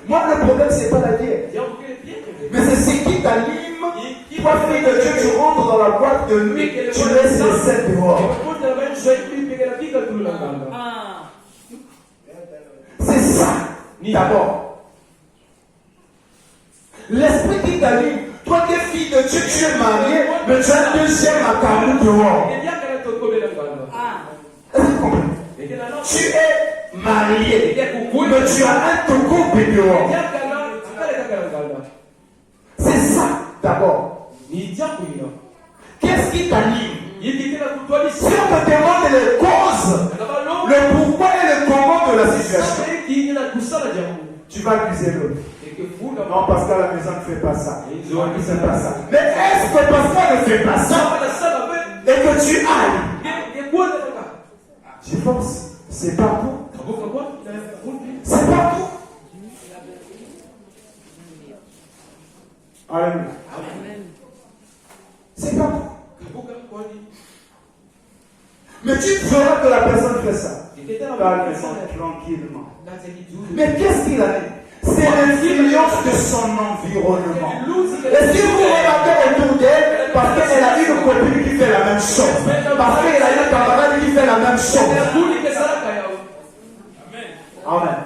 Moi, le problème, c'est pas la guerre. Mais c'est ce qui t'anime. Toi, fille de Dieu, tu rentres dans la boîte de nuit, tu laisses les sept dehors. C'est ça, d'abord. L'esprit qui t'anime. Toi qui es fille de Dieu, tu es marié, mais tu as un deuxième accablé dehors. Est-ce que tu comprends? Tu es marié, mais tu as un togo dehors. C'est ça, d'abord. Qu'est-ce qui t'anime? Si on te demande les causes, le pourquoi et le comment de la situation, tu vas accuser l'autre. Non, Pascal, la maison ne fait pas ça. Non, ne fait pas ça. Mais est-ce que Pascal ne fait pas ça et que tu ailles? Je pense, c'est pas tout. C'est pas tout. Amen. C'est pas tout. Mais tu feras que la personne fait ça. Tranquillement. Mais qu'est-ce qu'il a dit? C'est l'influence de son environnement. Et si vous regardez autour d'elle, parce qu'elle a une copine qui fait la même chose, parce qu'elle a une camarade qui fait la même chose. Amen.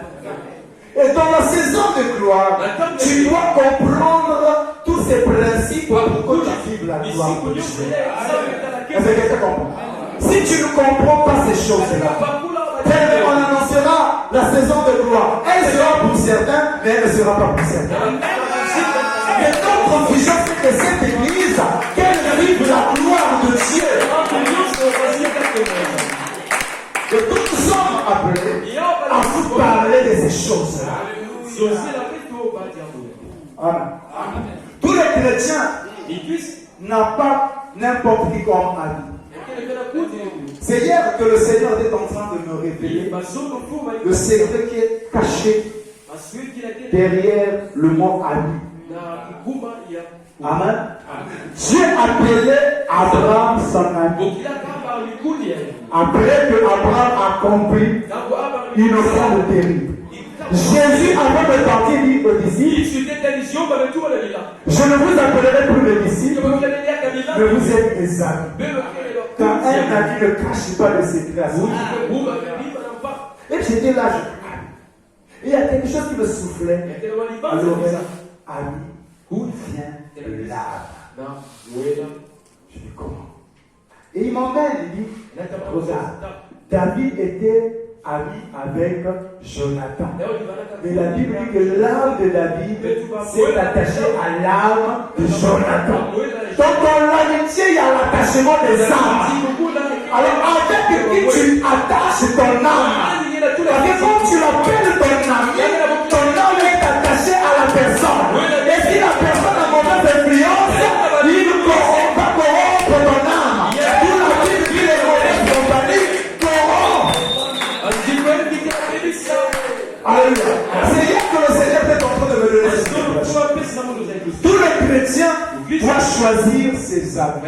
Et dans la saison de gloire, tu dois comprendre tous ces principes pour que tu vives la gloire de Dieu. Est-ce que tu comprends? Si tu ne comprends pas ces choses-là, on annoncera la saison de gloire. Elle sera pour certains, mais elle ne sera pas pour certains. Et notre vision, c'est que cette église, qu'elle vive la gloire de Dieu. Et nous sommes appelés à vous parler de ces choses-là. Amen. Tous les chrétiens n'ont pas n'importe qui comme ami. C'est hier que le Seigneur était en train de me révéler le secret qui est caché derrière le mot ami. Amen. Dieu appelait Abraham son ami. Après que Abraham accomplit une offrande terrible. Jésus, avant de partir, dit aux disciples, je ne vous appellerai plus mes disciples, mais vous êtes mes amis. Quand un ami ne cache pas le secret à son ami. Et j'étais là, et il y a quelque chose qui me soufflait à l'oreille. Ami, où vient l'arbre? Je dis comment? Et il m'emmène, il dit, regarde, David était ami avec Jonathan. Mais la Bible dit que l'âme de David s'est attachée à l'âme de Jonathan. Donc dans l'amitié, il y a l'attachement des âmes. Alors avec qui tu attaches ton âme? Parce que quand tu l'appelles ton ami, ton âme est attachée à la personne. Et si la personne a mauvaise influence, il ne corrompt pas corrompre ton âme. Tout la Bible dit les mauvaises compagnies corrompent. Alléluia. C'est hier que le Seigneur est en train de me donner cette révélation. Tous les chrétiens doivent choisir ses amis.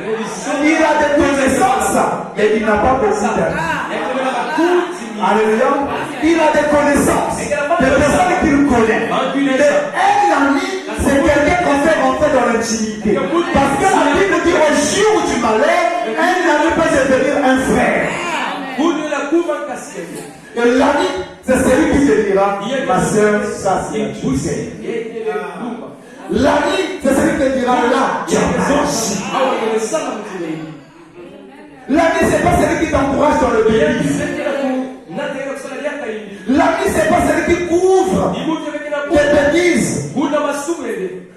Il a des connaissances, mais il n'a pas beaucoup d'amis. Alléluia. Il a des connaissances, des personnes qu'il connaît. Mais un ami, c'est quelqu'un qu'on fait rentrer dans l'intimité. Parce que la Bible dit au jour du malheur, un ami peut devenir un frère. Et l'ami, c'est celui qui te dira, ma soeur, ça c'est la chose. L'ami, c'est celui qui te dira, là, tu as marché. L'ami, c'est pas celui qui t'encourage dans le bêtise. L'ami, c'est pas celui qui couvre tes bêtises.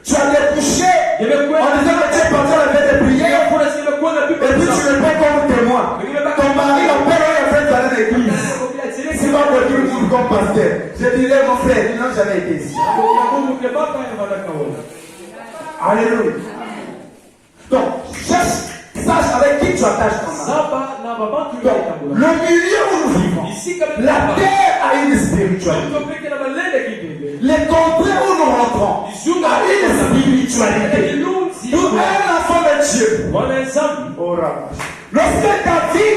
Tu as débouché en disant que tu es parti à la fête de prière et puis tu ne pas comme témoin. Ton mari, ton père, il a fait aller à l'église. Si ma voiture dit comme pasteur, je dirais mon frère, il n'a jamais été ici. Alléluia. Donc, sache avec qui tu attaches ton âme. Le milieu où nous vivons, la terre a une spiritualité. Les contrées où nous rentrons a une spiritualité. Nous, un enfant de Dieu. Lorsque David,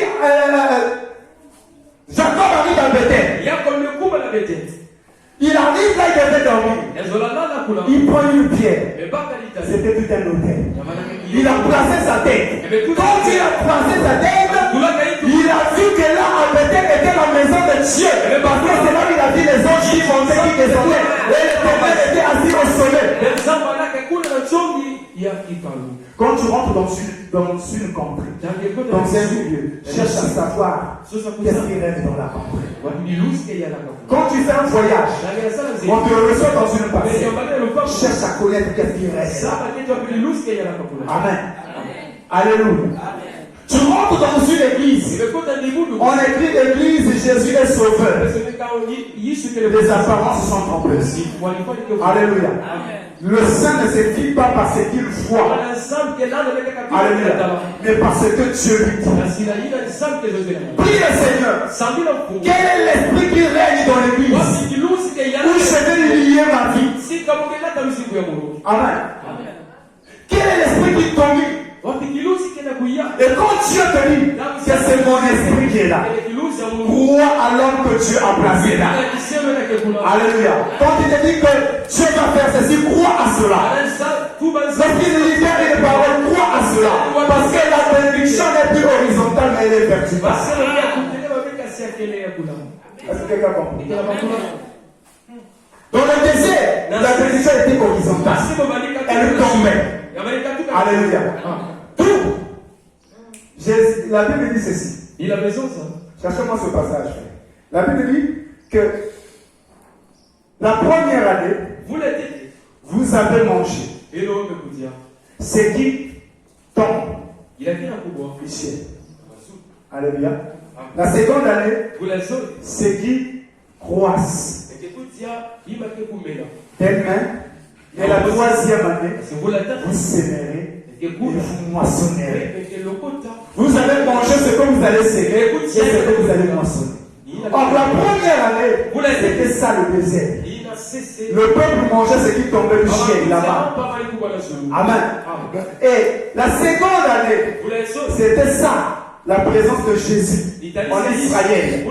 Jacob arrive à Bethel, Il arrive là, il devait dormir. Il prend une pierre. C'était tout un hôtel. Il a placé sa tête. Quand il a placé sa tête, il a vu que là, à Bethel était la maison de Dieu. Parce que c'est là qu'il a vu les anges qui montaient, qui descendaient. Et l'Éternel était assis au sommet. Quand tu rentres dans une contrée, dans un milieu, cherche à savoir qu'est-ce qui reste dans la contrée. Quand tu fais un voyage, on te reçoit dans une parcelle, cherche à connaître qu'est-ce qui reste. Amen. Alléluia. Tu rentres dans une église, on écrit l'église, Jésus est sauveur. Les apparences sont trompeuses. Alléluia. Le saint ne s'écrit pas parce qu'il voit. Alléluia. Mais parce que Dieu lui dit. Prie le Seigneur. Quel est l'esprit qui règne dans l'église? Où je vais lier ma vie? Amen. Quel est l'esprit qui domine? Et quand Dieu te dit que c'est mon esprit qui est là, crois à l'homme que Dieu a placé là. Alléluia. Quand il te dit que Dieu va faire ceci, crois à cela. Lorsqu'il libère une parole, crois à cela. Parce que la bénédiction n'est plus horizontale, mais elle est verticale. Est-ce que quelqu'un comprend? Dans le désert, la bénédiction était horizontale. Elle tombait. Alléluia. Tout. La Bible dit ceci. Il a raison, ça. Cherchez-moi ce passage. La Bible dit que la première année, vous avez mangé ce qui tombe du ciel. Alléluia. La seconde année, ce qui croisse. Tellement. Et la troisième année, vous sémérez et vous moissonnerez. Vous allez manger ce que vous allez sémer et ce que vous allez moissonner. Or, la première année, c'était ça le désert. Le peuple mangeait ce qui tombait du ciel là-bas. Amen. Et la seconde année, c'était ça. La présence de Jésus en Israël.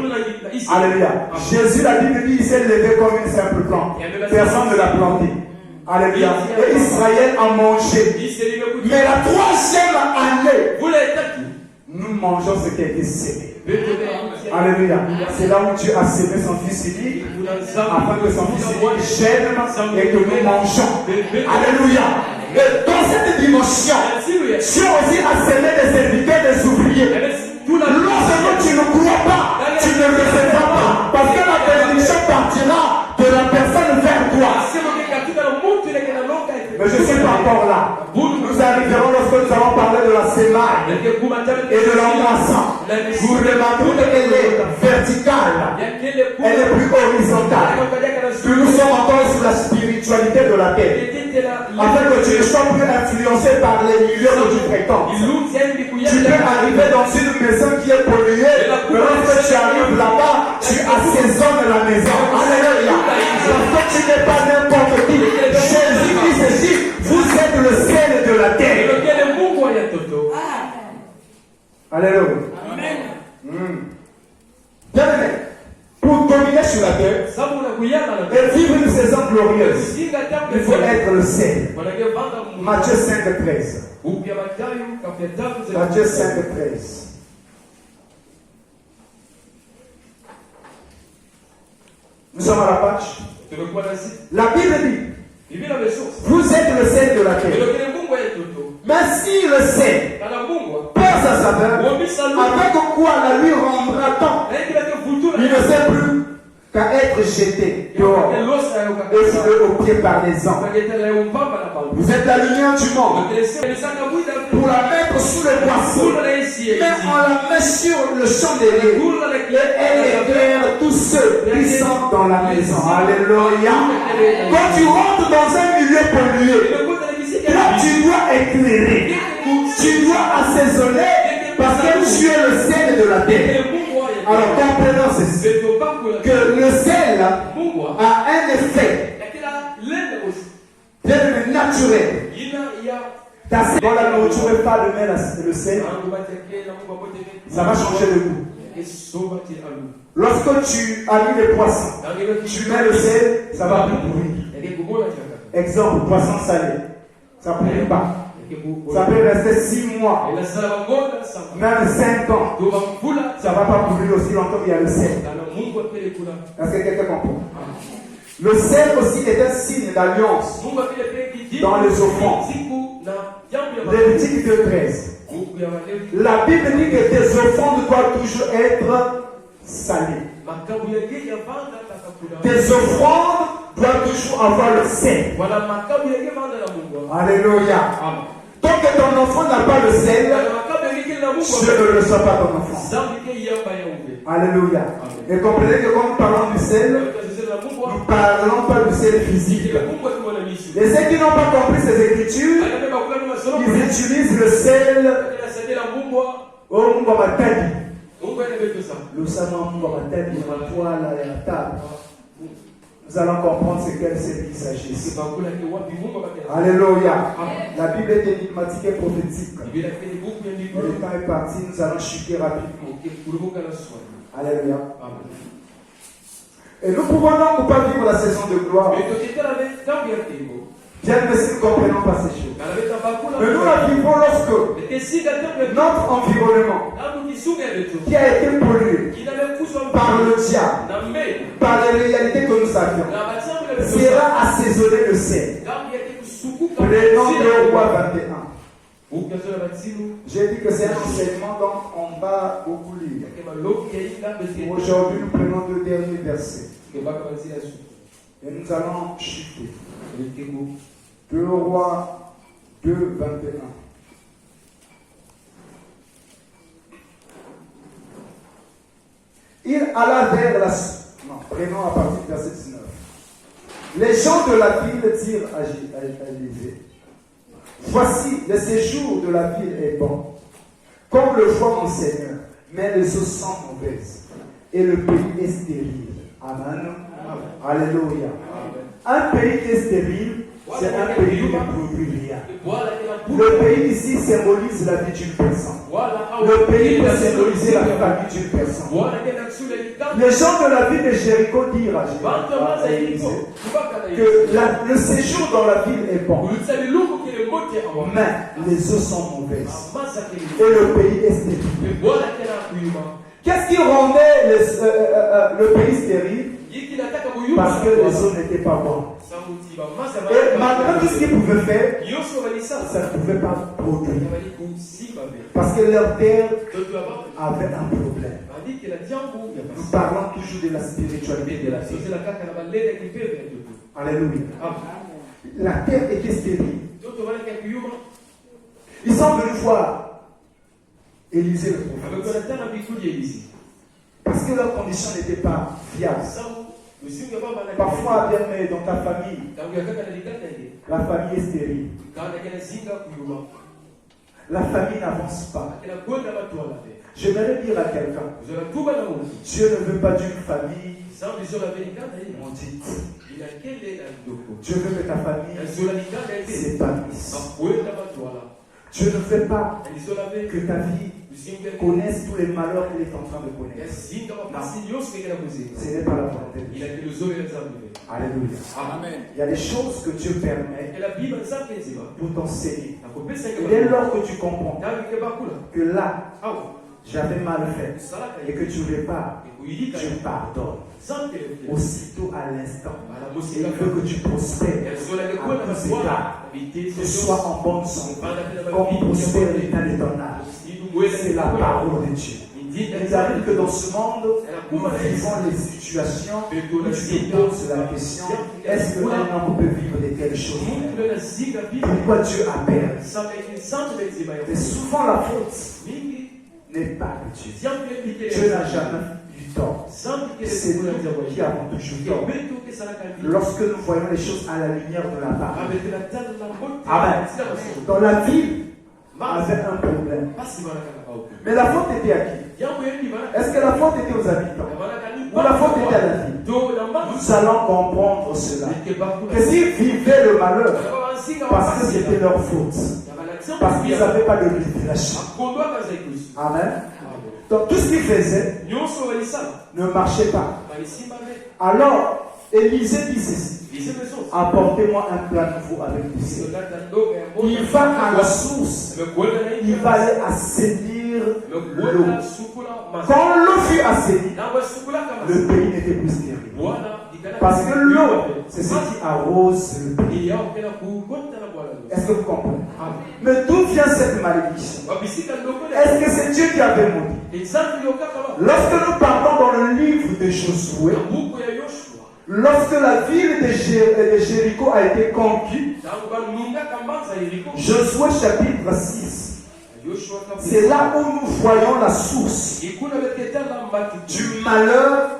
Alléluia. Jésus, la Bible dit, il s'est levé comme une simple plante. Personne ne l'a planté. Alléluia. Et Israël a mangé. Mais la troisième année, nous mangeons ce qui a été sémé. Alléluia. C'est là où Dieu a sémé son fils unique, afin que son fils unique gêne et que nous mangeons. Alléluia. Et dans cette dimension, Dieu aussi a sémé des serviteurs, des ouvriers. Lorsque tu ne crois pas, tu ne recevras pas. Parce que la bénédiction partira de la personne vers toi. Mais je ne suis pas encore là. Nous arriverons lorsque nous allons parler de la sémaille et de la moisson. Vous remarquerez qu'elle est verticale. Elle est plus horizontale. Nous sommes encore sur la spiritualité de la terre. Afin que tu ne sois plus influencé par les milieux que tu fréquentes. Tu peux arriver dans une maison qui est polluée. Mais lorsque tu arrives là-bas, tu assaisonnes la maison. Alléluia. Parce que tu n'es pas n'importe qui. Jésus dit ceci, vous êtes le sel de la terre. Alléluia. Bien aimé, pour dominer sur la terre et vivre une saison glorieuse, il faut être le sel. Matthieu 5:13. Matthieu 5:13. Nous sommes à la page. La Bible dit, vous êtes le sel de la terre. Mais si le sel perd sa saveur, avec quoi la lui rendra tant? Il ne sait plus qu'à être jeté dehors et foulé aux pieds par les hommes. Vous êtes la lumière du monde. Pour la mettre sous le boisseau, mais on la met sur le chandelier et elle éclaire tous ceux qui sont dans la maison. Alléluia. Quand tu rentres dans un milieu pollué, là tu dois éclairer, tu dois assaisonner parce que tu es le sel de la terre. Alors comprenons ceci, que le sel a un effet naturel. Dans la nourriture, pas de mettre le sel, ça va changer de goût. Lorsque tu as mis les poissons, tu mets le sel, ça va plus pourrir. Exemple, poisson salé. Ça ne pourrit pas. Ça peut rester 6 mois, même 5 ans. Ça ne va pas pourrir aussi longtemps qu'il y a le sel. Est-ce que quelqu'un comprend? Le sel aussi est un signe d'alliance dans les offrandes. Lévitique 2:13. La Bible dit que tes offrandes doivent toujours être salées. Tes offrandes doivent toujours avoir le sel. Alléluia. Tant que ton enfant n'a pas le sel, Dieu ne reçoit pas ton enfant. Alléluia. Et comprenez que quand nous parlons du sel, nous ne parlons pas du sel physique. Et ceux qui n'ont pas compris ces écritures, ils utilisent le sel au Mungu Matadi. Le savon Mungu Matadi, la toile et la table. Nous allons comprendre ce qu'est sel qu'il s'agit. Alléluia. La Bible est énigmatique et prophétique. Le temps est parti, nous allons chuter rapidement. Alléluia. Et nous pouvons donc pas vivre la saison de gloire. Bien, mais si nous ne comprenons pas ces choses. Mais nous la vivons lorsque notre environnement, qui a été pollué par le diable, par les réalités que nous avions, sera assaisonné de sel. Prenons le roi 21. J'ai dit que c'est un enseignement, donc on va beaucoup lire. Aujourd'hui, nous prenons 2 derniers versets. Et nous allons chuter. 2 Rois 2, 21. Il alla vers la... Non, prenons à partir du verset 19. Les gens de la ville dirent à Élisée, voici, le séjour de la ville est bon, comme le voit mon Seigneur, mais les eaux sont mauvaises, et le pays est stérile. Amen. Alléluia. Un pays qui est stérile, c'est un pays qui ne produit rien. Le pays ici symbolise la vie d'une personne. Le pays peut symboliser la famille d'une personne. Les gens de la ville de Jéricho dirent à Élisée que le séjour dans la ville est bon, mais les eaux sont mauvaises et le pays est stérile. Qu'est-ce qui rendait le pays stérile? Parce que les eaux n'étaient pas bonnes. Et malgré tout ce qu'ils pouvaient faire, ça ne pouvait pas produire. Parce que leur terre avait un problème. Nous parlons toujours de la spiritualité de la terre. Alléluia. La terre était stérile. Ils sont venus voir Élisée le prophète. Parce que leurs conditions n'étaient pas fiables. Parfois, bien aimé, dans ta famille, la famille est stérile. La famille n'avance pas. J'aimerais dire à quelqu'un, Dieu ne veut pas d'une famille maudite. Dieu veut que ta famille s'épanouisse. Dieu ne veut pas que ta vie connaisse tous les malheurs qu'il est en train de connaître. Non. Ce n'est pas la volonté de Dieu. Alléluia. Amen. Il y a des choses que Dieu permet pour t'enseigner. Et dès lors que tu comprends que là, j'avais mal fait et que tu répares, je pardonne. Aussitôt à l'instant, il veut que tu prospères à tous égards, que tu sois en bonne santé, comme prospère l'état de ton âme. C'est la parole de Dieu. Il arrive que dans ce monde, nous vivons les situations où tu te poses la question, est-ce qu'un homme peut vivre de telles choses? Pourquoi Dieu a perdu? Et souvent la faute n'est pas de Dieu. Dieu n'a jamais eu tort. C'est nous qui avons toujours tort. Lorsque nous voyons les choses à la lumière de la parole. Amen. Dans la vie, avait un problème. Mais la faute était à qui? Est-ce que la faute était aux habitants? Ou la faute était à la ville? Nous allons comprendre cela. Que s'ils vivaient le malheur, parce que c'était leur faute. Parce qu'ils n'avaient pas de révélation. Amen. Donc tout ce qu'il faisait ne marchait pas. Alors, Élisée dit ceci. Apportez-moi un plat nouveau avec du sel. Il va à la source. Il va aller assainir l'eau. Quand l'eau fut assainie, le pays n'était plus stérile. Parce que l'eau, c'est ce qui arrose le pays. Est-ce que vous comprenez? Mais d'où vient cette malédiction? Est-ce que c'est Dieu qui avait maudit? Lorsque nous partons dans le livre de Josué, lorsque la ville de Jéricho a été conquise, Josué chapitre 6, c'est là où nous voyons la source du malheur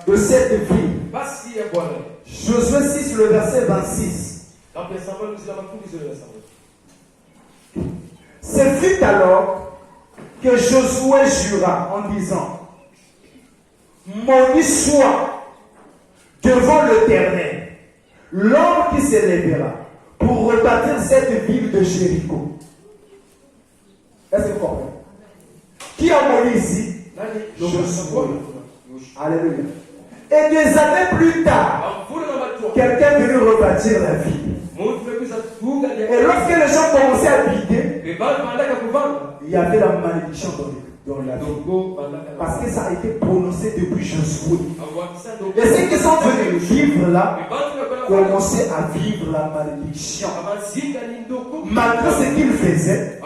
de cette ville. Josué 6, le verset 26. Ce fut alors que Josué jura en disant: maudit soit devant l'Éternel l'homme qui s'élèvera pour rebâtir cette ville de Jéricho. Est-ce que vous comprenez? Qui a maudit ici? Josué. Alléluia. Et des années plus tard, quelqu'un est venu rebâtir la ville. Et lorsque les gens commençaient à habiter, il y avait la malédiction dans la ville. Parce que ça a été prononcé depuis Josué. Et ceux qui sont venus vivre là commençaient à vivre la malédiction. Malgré ce qu'ils faisaient.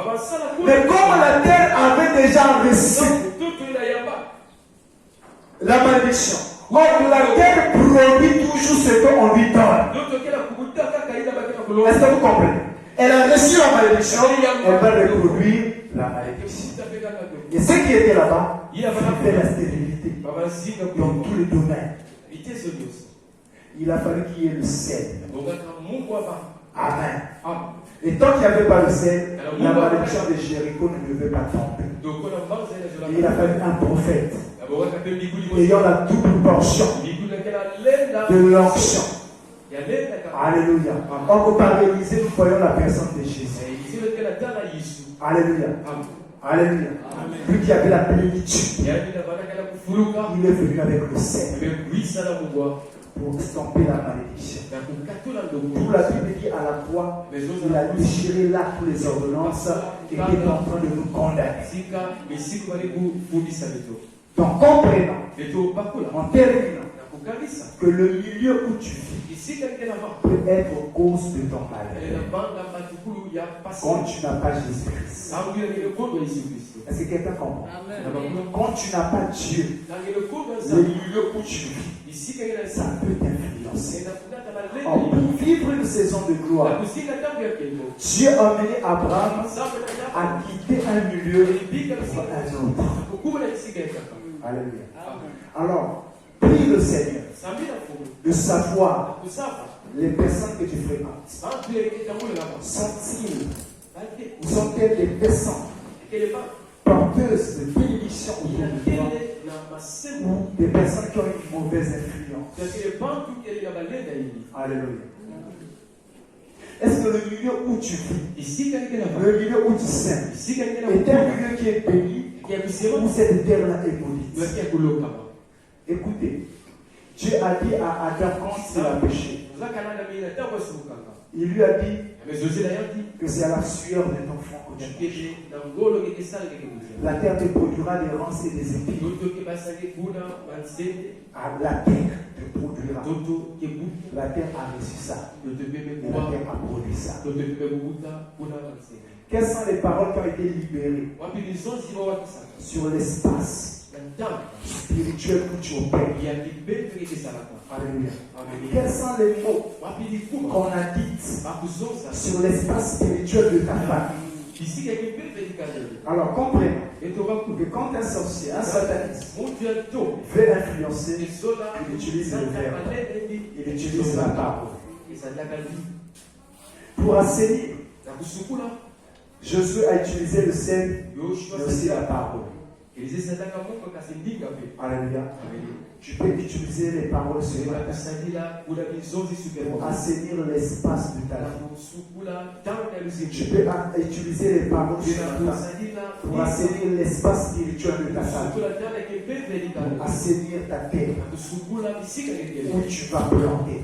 Mais comme la terre avait déjà reçu la malédiction, la terre produit toujours ce qu'on lui donne. Est-ce que vous comprenez? Elle a reçu la malédiction, elle va reproduire la malédiction. Et ceux qui étaient là-bas, ils fait la stérilité dans tous les domaines. Il a fallu qu'il y ait le sel. Amen. Et tant qu'il n'y avait pas le sel, la malédiction de Jéricho ne devait pas tomber. Et il a fallu un prophète ayant la double portion de l'onction. Alléluia. Or, par Élisée, nous voyons la personne de Jésus. Alléluia. Alléluia. Lui qui avait la plénitude, il est venu avec le sel pour estomper la malédiction. Pour la Bible dit à la croix, il a déchiré là toutes les ordonnances qui étaient en train de nous condamner. Donc, comprenons, en terminant, que le milieu où tu vis peut être cause de ton malheur. Quand tu n'as pas Jésus-Christ. Est-ce que quelqu'un comprend? Quand tu n'as pas Dieu, le milieu où tu vis, ça peut t'influencer. Pour vivre une saison de gloire, Dieu a amené Abraham à quitter un milieu pour un autre. Alléluia. Alors, prie le Seigneur de savoir les personnes que tu fréquentes. Sont-ils ou sont-elles des personnes porteuses de bénédiction autour de toi ou des personnes qui ont une mauvaise influence? Alléluia. Est-ce que le milieu où tu vis, le milieu où tu sèmes, est un milieu qui est béni où cette terre-là est maudite? Écoutez, Dieu a dit à Adam quand il a péché, il lui a dit que c'est à la sueur de ton front que tu manges. La terre te produira des ronces et des épines. La terre te produira. La terre a reçu ça. Et la terre a produit ça. Quelles sont les paroles qui ont été libérées sur l'espace spirituel où tu opères? Alléluia. Quels sont les mots qu'on a dit sur l'espace spirituel de ta famille? Alors comprenez que quand un sorcier, un sataniste veut influencer, il utilise le verbe, il utilise la parole. Pour assainir, Josué a utilisé le sel, mais aussi la parole. Alléluia. Tu peux utiliser les paroles sur pour assainir l'espace de ta vie. Tu peux utiliser les paroles sur pour assainir l'espace spirituel de ta famille. Pour assainir ta terre. Où tu vas planter.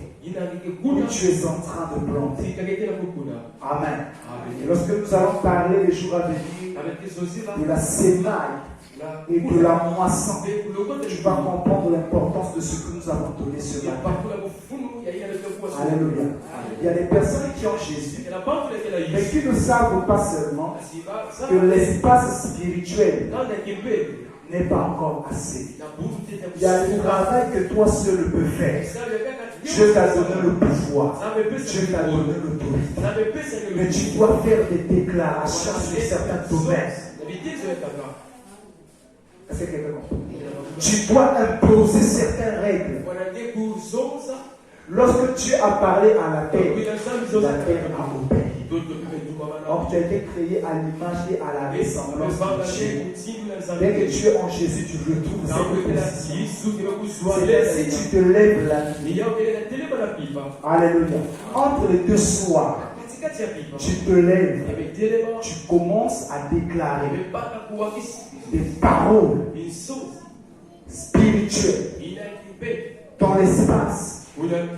Où tu es en train de planter. Amen. Et lorsque nous allons parler les jours à venir de la semaille et de la moisson, tu vas comprendre l'importance de ce que nous avons donné ce matin. Alléluia. Il y a des personnes qui ont Jésus, mais qui ne savent pas seulement que l'espace spirituel n'est pas encore assez. Il y a un travail que toi seul peux faire. Dieu t'a donné le pouvoir. Dieu t'a donné l'autorité. Mais tu dois faire des déclarations sur certains domaines. Est-ce que quelqu'un comprend? Tu dois imposer certaines règles. Lorsque tu as parlé à la terre a obéi. Or, tu as été créé à l'image et à la ressemblance de Dieu. Dès que tu es en Jésus, tu retrouves cette position. C'est ainsi que tu te lèves la nuit. Alléluia. Entre les deux soirs, tu te lèves, tu commences à déclarer des paroles spirituelles dans l'espace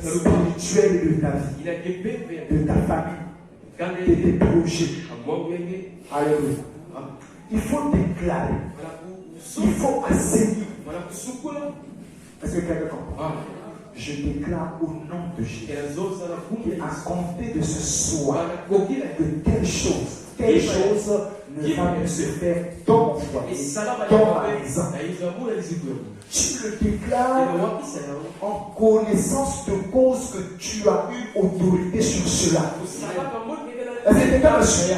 spirituel de ta vie, de ta famille, de tes projets. Alléluia. Il faut déclarer. Il faut assainir. Est-ce que quelqu'un comprend? Je déclare au nom de Jésus qu'à compter de ce soir, que telle chose ne va plus se faire dans mon foyer, dans ma maison. Tu le déclares en connaissance de cause que tu as eu autorité sur cela. Est-ce que quelqu'un me suit?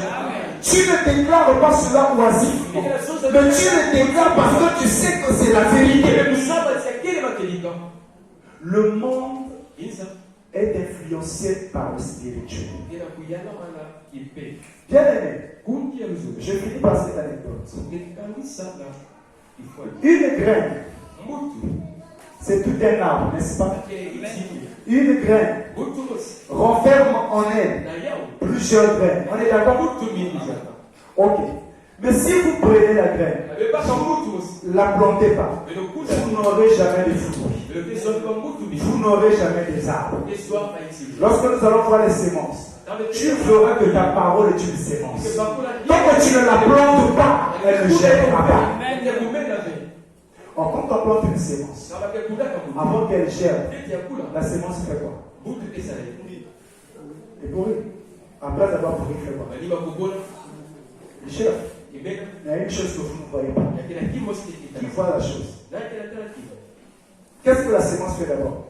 Tu ne déclares pas cela oisivement, mais tu le déclares parce que tu sais que c'est la vérité. Le monde est influencé par le spirituel. Bien aimé, je finis par cette anecdote. Une graine, c'est tout un arbre, n'est-ce pas? Une graine renferme en elle plusieurs graines. On est d'accord? Ok. Mais si vous prenez la graine, la plantez pas, vous n'aurez jamais de fruits. Vous n'aurez jamais des arbres. Lorsque nous allons voir les semences, tu feras que ta parole est une sémence. Tant que tu ne la plantes pas, elle ne germera pas. Or, quand on plante une sémence, avant qu'elle germe, la sémence fait quoi? Elle pourrit. Après avoir pourri, fait quoi? Elle germe. Il y a une chose que vous ne voyez pas. Qui voit la chose? Qu'est-ce que la sémence fait d'abord?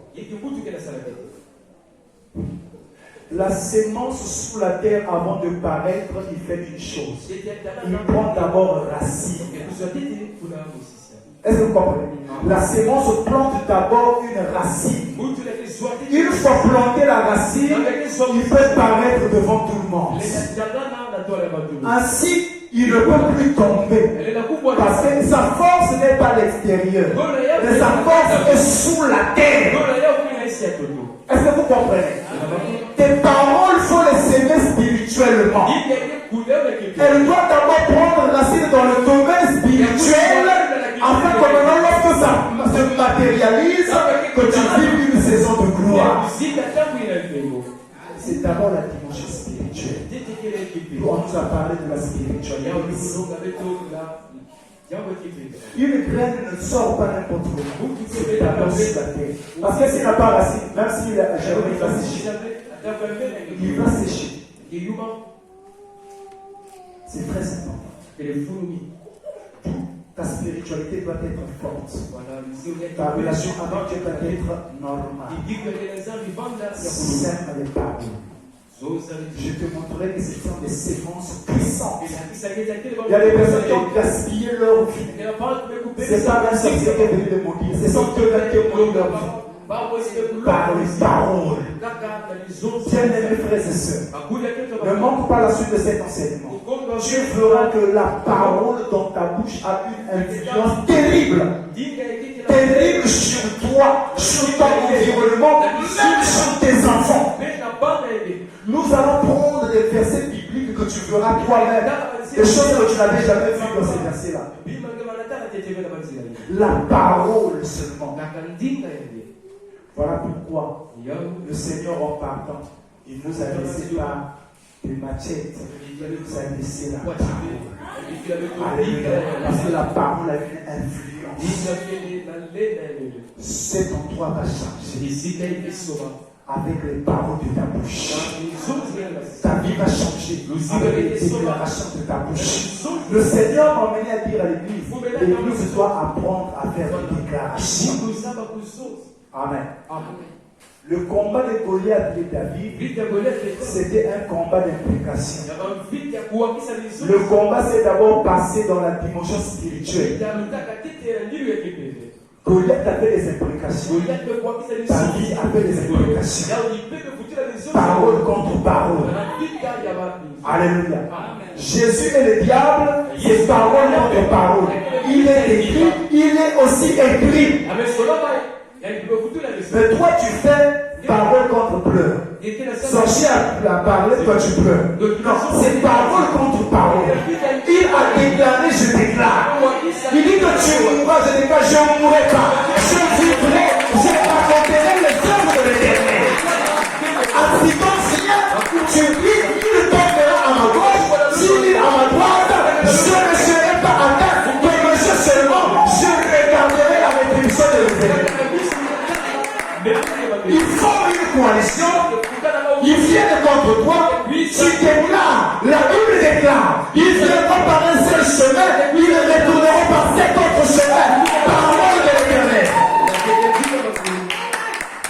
La sémence sous la terre, avant de paraître, il fait une chose. Il prend d'abord racine. Est-ce que vous comprenez? La sémence plante d'abord une racine. Une fois planté la racine, il peut paraître devant tout le monde. Ainsi, il ne peut plus tomber. Parce que sa force n'est pas à l'extérieur. Mais sa force est sous la terre. Est-ce que vous comprenez? Tes paroles, il faut les s'aimer spirituellement. Elle doit d'abord prendre racine dans le domaine spirituel, afin que maintenant, lorsque ça se matérialise, que tu vives une saison de gloire. C'est d'abord la dimension spirituelle. On nous a parlé de la spiritualité. Une graine ne sort pas n'importe où. C'est d'abord sur la terre. Parce que s'il n'a pas racine, même s'il a germé, il va sécher. Il va sécher. C'est très important. Ta spiritualité doit être forte. Ta relation avec Dieu doit être normale. Sème les paroles. Je te montrerai que ce sont des séquences puissantes. Il y a des personnes qui ont gaspillé leur vie. C'est pas la sorcière qui est venue de maudire. Ce sont eux qui ont maudit leur vie. Par les paroles. Bien-aimés frères et sœurs, ne manque pas la suite de cet enseignement. tu verras que la parole dans ta bouche a une influence terrible. Terrible sur toi, sur ton environnement, même sur tes enfants. Nous allons prendre des versets bibliques que tu verras toi-même. Des choses que tu n'avais jamais vues dans ces versets-là. La parole seulement. Voilà pourquoi le Seigneur en partant, il nous a laissé pas des machettes, il nous a laissé la parole. Alléluia. Parce que la parole a une influence. C'est en toi va changer. Avec les paroles de ta bouche. Ta vie va changer avec les déclarations de ta bouche. Le Seigneur m'a emmené à dire à l'église, l'église doit apprendre à faire des déclarations. Amen. Le combat de Goliath et David, c'était un combat d'imprécation. Le combat s'est d'abord passé dans la dimension spirituelle. Goliath avait des imprécations. David avait des imprécations. Parole contre parole. Alléluia. Jésus et le diable, c'est parole contre parole. Il est écrit, il est aussi écrit. Mais toi tu fais parole contre pleurs. Sorcier a parlé, toi tu pleures. Non, c'est parole contre parole. Il a déclaré, je déclare. Il dit que tu mourras, je déclare, je ne mourrai pas. Je vivrai, je raconterai les œuvres de l'Éternel. Accident, Seigneur, tu dis, il tombera à ma gauche, s'il est à ma droite, je ne serai pas atteint. Mais je seulement, je regarderai la rétribution de l'Éternel. Il forme une coalition, ils viennent contre toi, tu déclares, la Bible déclare, ils viendront par un seul chemin, ils retourneront par 50 chemins, parole de l'Éternel.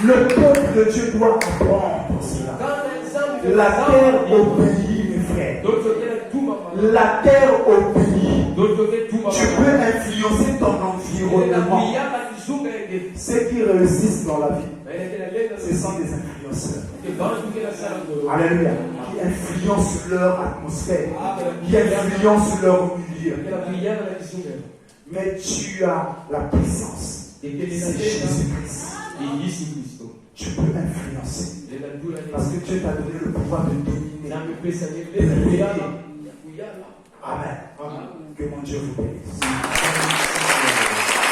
Le peuple de Dieu doit apprendre cela. La terre obéit, mes frères. La terre obéit. Tu peux influencer ton environnement. Ceux qui réussissent dans la vie, ce sont des influenceurs. Alléluia. Qui influencent leur atmosphère, qui influencent leur milieu. Mais tu as la puissance. C'est Jésus-Christ. Tu peux influencer. Parce que Dieu t'a donné le pouvoir de dominer. Amen. Que mon Dieu vous bénisse.